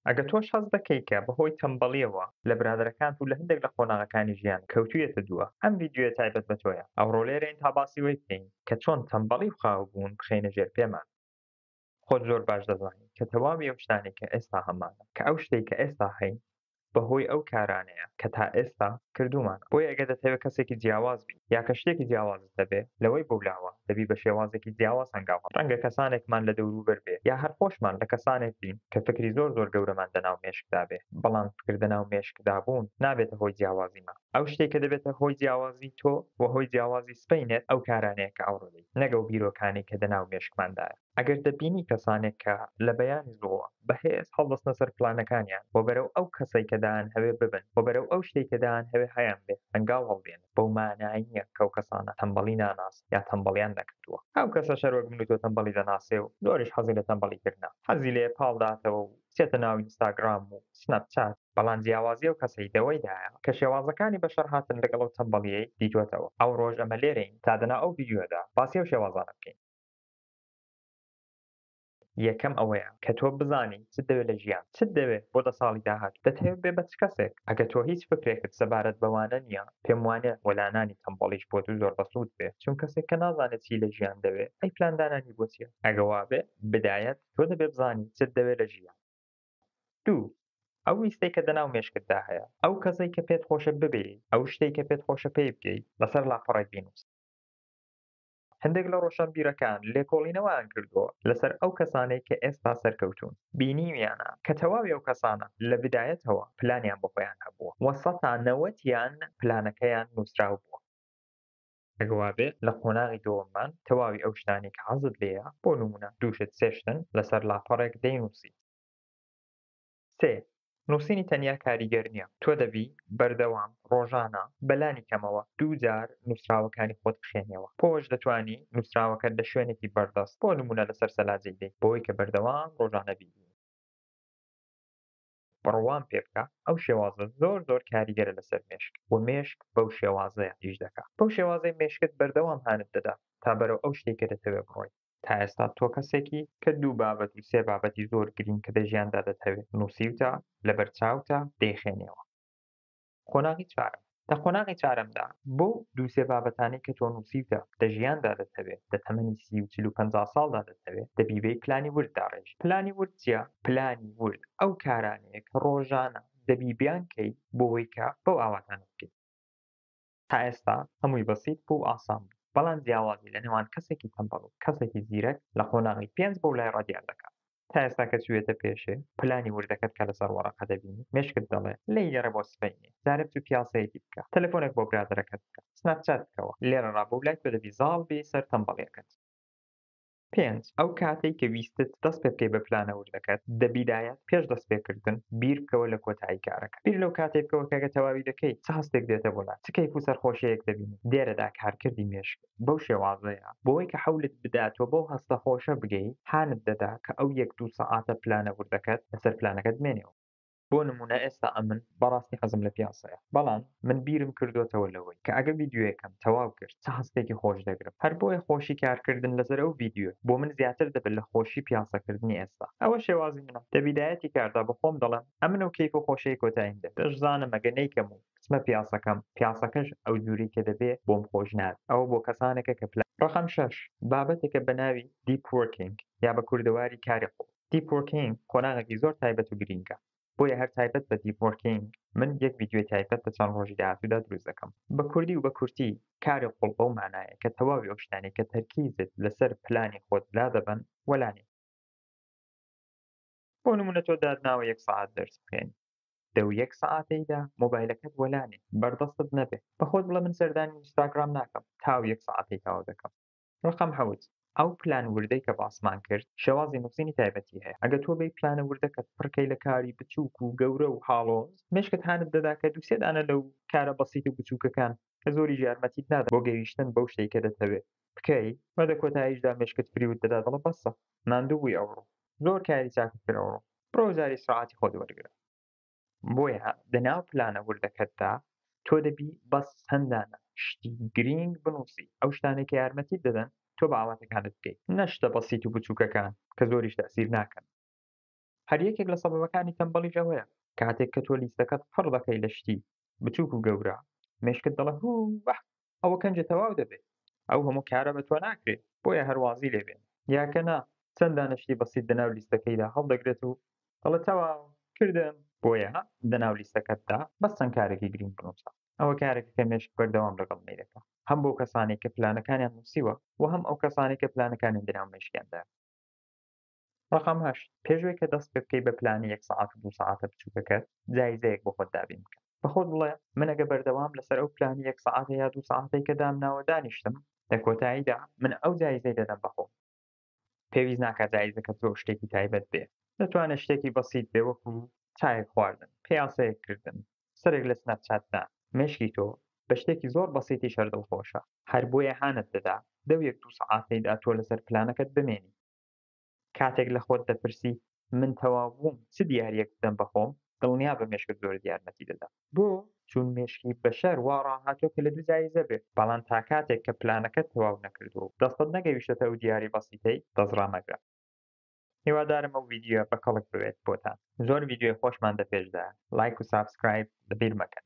ئەگە تۆش حەز دەکەی کە بەهۆی تەمبەڵیەوە لە برادەرەکانت و لە هەندێک لە قۆناغەکانی ژیان کەوتوویەتە دووە، ئەم ڤیدیۆیە تایبەت بە تۆیە. ئەوڕۆ لێرەین تا باسی وەی بکەین کە چۆن تەمبەڵی و خاو بوون بخەینە ژێر پێمان. خۆت زۆر باش دەزانیت کە تەواوی ئەو شتانێک کە ئێستا هەمانە کە ئەو شتەی کە ئێستا هەین بەهۆی ئەو کارانەیە کە تا ئێستا کردومانە. بۆیە ئەگەر دەتەوێت کەسێکی جیاواز بی یا کە شتێکی جیاوازت دەبێ لەوەی بەولاوە دەبی بە شێوازێکی جیاواز هەنگاوە. ڕەنگە کەسانێکمان لە دەوروبەر بێ یا هەر خۆشمان لە کەسانێک بین کە فکری زۆر گەورەمان لەناو مێشکدا بێ، بەڵام فکر لەناو مێشکدا بوون نابێتە هۆی جیاوازیمان. ئەو شتێک کە دەبێتە هۆی جیاوازی تۆ و هۆی جیاوازی سبەینێت ئەو کارانەیە کە ئەوڕۆ دەیت، نەگە و بیرۆکانی کە لەناو مێشکماندایە. ئەگەر دەبینی کەسانێک کە لە بەیانی زۆوە بەهێز هەڵدەستنە سەر پلانەکانیان بۆ بەرەو ئەو کەسەی کە دایان هەوێ ببن بۆ بەرەو ئەو شتێک کە دایان هەوێ هەیان بێت هەنگاو هەڵدێن، بەو مانای نییە کە ئەو کەسانە تەمبەڵی ناناس یا تەمبەڵیان نەکردووە. ئەو کەسە شەر وەک من و تۆ تەمبەڵی دەناسێ و زۆریش حەزی لە تەمبەڵیکردنە، حەزی لێ پاڵداتەوە و بچێتە ناو ئینستاگرام و سنەپچات، بەڵام جیاوازی ئەو کەسەی دەوەیدایە کە شێوازەکانی بەشەر هاتن لەگەڵ ئەو تەمبەڵیەی دیتوێتەوە. ئەو ڕۆژ ئەمە لێرەین تا دەنا ئەو ڤیدیۆدا باسی ئەو شێوازانە بکەین. یەکەم ئەوەیە کە تۆ بزانی چت دەوێت لە ژیان، چت دەوێت بۆ 10 ساڵی داهات، دەتەوێت بێ بە چ کەسێک. ئەگە تۆ هیچ فکرێکت سەبارەت بەوانە نییە، پێم وانە وەلانانی تەمبەڵیش بۆ تو زۆر بەسوود بێت، چون کەسێک کە نازانێت چی لە ژیان دەوێت ئەی پلاندانانی بۆ چییە. ئەگە وابێ بدایەت تۆ دەبێت بزانی چت دەوێت لە ژیان. دوو، ئەو ویستەی کە دەناو مێشکتدا هەیە، ئەو کەسەی کە پێت خۆشە ببێ، ئەو شتەی کە پێت خۆشە پێی بکەیت لەسەر لاپەڕێک بینووس. هەندێک لە ڕۆشنبیرەکان لێکۆڵینەوەیان کردووە لەسەر ئەو کەسانەی کە ئێستا سەرکەوتوون، بینیویانە کە تەواوی ئەو کەسانە لە بدایەتەوە پلانیان بۆ خۆیان هەبووە و 90% پلانەکەیان نووسراو بووە. ئەگە وابێ لە قۆناغی دۆوەممان تەواوی ئەو شتانی کە حەزت لێیە بۆ نمونە دووشت سێشتن لەسەر لاپەڕێک دەینووسی. سێ، نووسینی تەنیا کاریگەر نییە، تۆ دەبی بەردەوام ڕۆژانە بەلانی کەمەوە 2 جار نووسراوەکانی خۆت بخێنیەوە. پۆش دەتوانی نووسراوەکەت لە شوێنێکی بەردەست بۆ نمونە لەسەر سەلاجەی دەیت بۆی کە بەردەوام ڕۆژانە بینی. بڕوام پێ بکە ئەو شێوازە زۆر کاریگەرە لەسەر مێشک و مێشک بەو شێوازەیە ئیش دەکات. بەو شێوازەی مێشکت بەردەوام هانت دەدا تا بەرەو ئەو شتێک کە دەتەوێت بڕۆیت. تا ئێستا تۆ کەسێکی کە 2 بابەت و 3 بابەتی زۆر گرنگ کە لە ژیاندا دەتەوێت نووسیوتە لەبەرچاوتە دەیخێنیەوە. قۆناغی چوارەم، لە قۆناغی چارەمدا بۆ 2-3 بابەتانەی کە تۆ نووسیوتە لە ژیاندا دەتەوێت لە تەمەنی 30 و 40 و 50 ساڵدا دەتەوێت دەبی پلانی ورد داڕێژی. پلانی ورد چییە؟ پلانی ورد ئەو کارانەیە کە ڕۆژانە دەبی بیانکەی بۆەوەی کە بەو ئاواتانە بکەیت. تا ئێستا هەمووی بەسیط بوو و ئاسان بوو، بەڵام جیاوازی لە نێوان کەسێکی تەمبەڵ و کەسێکی زیرەک لە قۆناغی 5 بەو لای ڕادیان دەکات. تا ئێستا کە چوویەتە پێشێ پلانی وردەکەت کە لەسەر وەرەقە دەبینی مێشکت دەڵێ لێرە بۆ سبەینێ، جارە بچوو پیاسەیەکی بکە، تەلەفۆنێک بۆ برادەرەکەت بکە، سنەپچات بکەوە، لێرە ڕابە و لای تۆ دەبی زاڵ بی سەر تەمبەڵیەکەت. 5 ئەو کاتێک کە ویستت دەست پێ بکەی بە پلانە وردەکەت دەبیدایەت پێش دەست پێکردن بیر بکەوە لە کۆتایی کارەکە. بیر لەو کاتێک بکەوە کە تەواوی دەکەی چ هەستێک دێتە بۆ لات، چ کەیف و سەرخۆشیەک دەبینی. دێرەدا کارکردی مێشک بەو شێوازەیە بۆەوەی کە حەولت بداتەوە بەو هەستە خۆشە بگەی هانت دەدا کە ئەو 1-2 سەعاتە پلانە وردەکەت لەسەر پلانەکەت بمێنێەوە. بۆ نمونە ئێستا ئەمن بەڕاستی حەزم لە پیاسەیە، بەڵام من بیرم کردوتەوە لەوەی کە ئەگە ڤیدیۆیەکەم تەواو کرد چ هەستێکی خۆش دەگرم. هەر بۆیە خۆشی کارکردن لەسەر ئەو ڤیدیۆ بۆ من زیاتر دەبێت لە خۆشی پیاسەکردنی ئێستا. ئەوە شێوازی منە. لە بیدایەتی کاردا بە خۆم دەڵێم ئەمن و کەیف و خۆشەی کۆتاییم دێت. دەشزانم ئەگە نەیکەم و بچمە پیاسەکەم، پیاسەکەش ئەو جووری کە دەبێ بۆم خۆش نات. ئەوە بۆ کەسانێکە کە ڕقم 6 بابەتێکە بە ناوی دیپ وەرکینگ یا بە کوردەواری کاری قوڵ. دیپ وەرکینگ قۆناغێکی زۆر تایبەت و گرینگە. بۆیە هەر تایبەت بە دیپ وەرکینگ من یەک ڤیدیۆی تایبەت بە چەند ڕۆژی داهاتوودا دروست دەکەم. بە کوردی و بە کورتی کاری قوڵ بەو مانایە کە تەواوی ئەو شتانێک کە تەرکیزت لەسەر پلانی خۆت لا دەبن وەلانێ. بۆ نمونە تۆ دادناوە 1 سەعات دەرس بخوێنی، دە و 1 سەعاتەیدا مۆبایلەکەت وەلانێ، بەردەستت نەبێ. بە خۆت بڵێ من سەردانی ئینستاگرام ناکەم، تاو 1 سەعاتەی تاوا دەکەم. ڕقم 7 ئەو پلان وردەی کە باسمان کرد شێوازی نووسینی تایبەتی هەیە. ئەگە تۆ بەی پلانە وردەکەت پڕکەی لە کاری بچووک و گەورە و هاڵۆز مێشکت هانت دەدا کە 2-3 دانە لەو کارە بەسیط و بچووکەکان کە زۆریش یارمەتیت نادا بۆ گەیشتن بەو شتەی کە دەتەوێت بکەی وەدە کۆتاییشدا مێشکت فریوت دەدا دەڵێ بەسە ماندوو بووی ئەوڕۆ، زۆر کاری چاکت کرد ئەوڕۆ، بڕۆ جاری ساعاتی خۆت وەرگرە. بۆیە لەناو پلانە وردەکەتدا تۆ دەبی بەس هەندانە شتی گرنگ بنووسی، ئەو شتانێک کە یارمەتیت دەدەن تۆ بە ئاواتەکانت بکەیت، نە شتە بەسیط و بچووکەکان کە زۆریش تەئسیر ناکەن. هەر یەکێک لە سەبەبەکانی تەمبەڵیش ئەوەیە کاتێک کە تۆ لیستەکەت پڕ دەکەی لە شتی بچووک و گەورە مێشکت دەڵێ هوو بەح ئەوە کەنجە تەواو دەبێت ئەو هەموو کارە بە تۆ ناکرێت بۆیە هەروازی لێبێن یاکە نا چەند دانەشتی بەسیت لەناو لیستەکەیدا هەڵدەگرێت و دەڵێ تەواو کردم بۆیە لەناو لیستەکەتدا بەس چەند کارێکی گرنگ بنووسە ئەوە کارێکە کە مێشک بەردەوام لەگەڵ مەیلەکە هەم بۆ کەسانی کە پلانەکانیان نووسیوە و هەم ئەو کەسانی کە پلانەکانیان لەناو مێشکیاندا ڕقم 8 پێشوەی کە دەست پێ بکەی بە پلانی 1 سەعات و 2 سەعاتە بچووکەکەت جایزەیەک بۆ خۆت دابین بکە بە خۆت بڵێ من ئەگە بەردەوام لەسەر ئەو پلانی 1 سەعاتە یا 2 سەعاتەی کە دامناوە دانیشتم لە کۆتاییدا من ئەو جایزەی دەدەم بەخۆم پێویست ناکات جایزەکەت بۆ شتێکی تایبەت بێ دەتوانێت شتێکی بەسیت بێ وەکو چایەک خواردن پیاسەیەکردن سەرێک لە سنەپچاتدا مێشکی تۆ بە شتێکی زۆر بەسیتی شەردڵخۆشە هەر بۆیە هانت دەدا دەو 1-2 سەعاتەیدا تۆ لەسەر پلانەکەت بمێنی کاتێک لە خۆت دەپرسی من تەواو بووم چ دیاریەک بدەم بەخۆم دڵنیا بە مێشکت زۆر دیارمەتی دەدا بۆ چون مێشکی بەشەر وا ڕاهاتۆ کە لە دوو جایزە بێت بەڵام تا کاتێک کە پلانەکەت تەواو نەکردو دەستت نەگەویشتە ئەو دیاری بەسیتەی دەزڕامەگرە هیوادارم ئەو ڤیدیۆ بە کەڵک بوێت بۆتان زۆر ڤیدیۆی خۆشمان دەپێشدا لایک و سابسکرایب لەبیر مەکەن